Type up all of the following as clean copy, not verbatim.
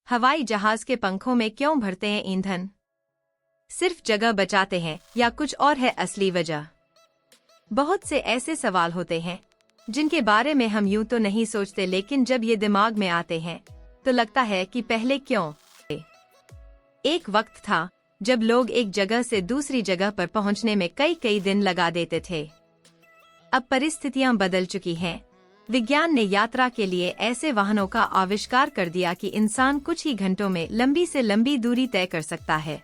हवाई जहाज के पंखों में क्यों भरते हैं ईंधन? सिर्फ जगह बचाते हैं या कुछ और है असली वजह? बहुत से ऐसे सवाल होते हैं जिनके बारे में हम यूं तो नहीं सोचते, लेकिन जब ये दिमाग में आते हैं तो लगता है कि पहले क्यों। एक वक्त था जब लोग एक जगह से दूसरी जगह पर पहुंचने में कई कई दिन लगा देते थे। अब परिस्थितियां बदल चुकी हैं। विज्ञान ने यात्रा के लिए ऐसे वाहनों का आविष्कार कर दिया कि इंसान कुछ ही घंटों में लंबी से लंबी दूरी तय कर सकता है।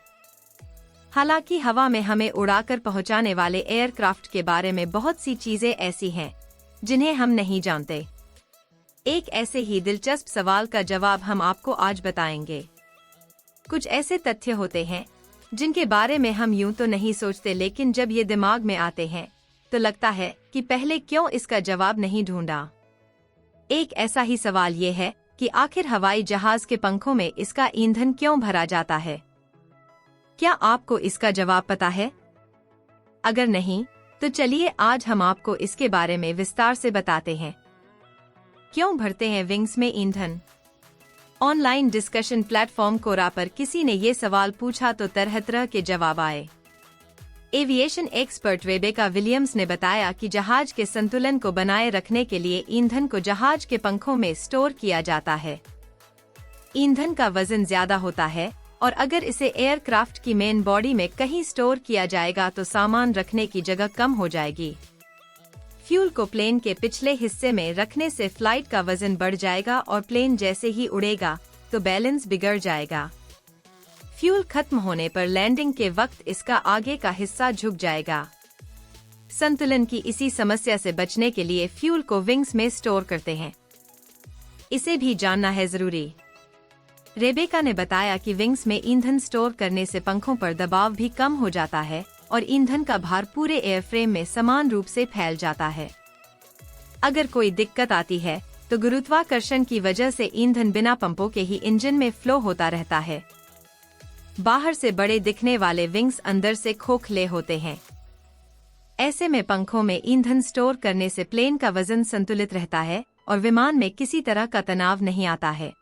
हालांकि हवा में हमें उड़ाकर पहुंचाने वाले एयरक्राफ्ट के बारे में बहुत सी चीजें ऐसी हैं जिन्हें हम नहीं जानते। एक ऐसे ही दिलचस्प सवाल का जवाब हम आपको आज बताएंगे। कुछ ऐसे तथ्य होते हैं जिनके बारे में हम यूं तो नहीं सोचते, लेकिन जब ये दिमाग में आते हैं तो लगता है कि पहले क्यों इसका जवाब नहीं ढूंढा। एक ऐसा ही सवाल ये है कि आखिर हवाई जहाज के पंखों में इसका ईंधन क्यों भरा जाता है? क्या आपको इसका जवाब पता है? अगर नहीं तो चलिए आज हम आपको इसके बारे में विस्तार से बताते हैं। क्यों भरते हैं विंग्स में ईंधन? ऑनलाइन डिस्कशन प्लेटफॉर्म कोरा पर किसी ने ये सवाल पूछा तो तरह तरह के जवाब आए। एविएशन एक्सपर्ट रेबेका विलियम्स ने बताया कि जहाज के संतुलन को बनाए रखने के लिए ईंधन को जहाज के पंखों में स्टोर किया जाता है। ईंधन का वजन ज्यादा होता है और अगर इसे एयरक्राफ्ट की मेन बॉडी में कहीं स्टोर किया जाएगा तो सामान रखने की जगह कम हो जाएगी। फ्यूल को प्लेन के पिछले हिस्से में रखने से फ्लाइट का वजन बढ़ जाएगा और प्लेन जैसे ही उड़ेगा तो बैलेंस बिगड़ जाएगा। फ्यूल खत्म होने पर लैंडिंग के वक्त इसका आगे का हिस्सा झुक जाएगा। संतुलन की इसी समस्या से बचने के लिए फ्यूल को विंग्स में स्टोर करते हैं। इसे भी जानना है जरूरी। रेबेका ने बताया कि विंग्स में ईंधन स्टोर करने से पंखों पर दबाव भी कम हो जाता है और ईंधन का भार पूरे एयरफ्रेम में समान रूप से फैल जाता है। अगर कोई दिक्कत आती है तो गुरुत्वाकर्षण की वजह से ईंधन बिना पंपों के ही इंजन में फ्लो होता रहता है। बाहर से बड़े दिखने वाले विंग्स अंदर से खोखले होते हैं। ऐसे में पंखों में ईंधन स्टोर करने से प्लेन का वजन संतुलित रहता है और विमान में किसी तरह का तनाव नहीं आता है।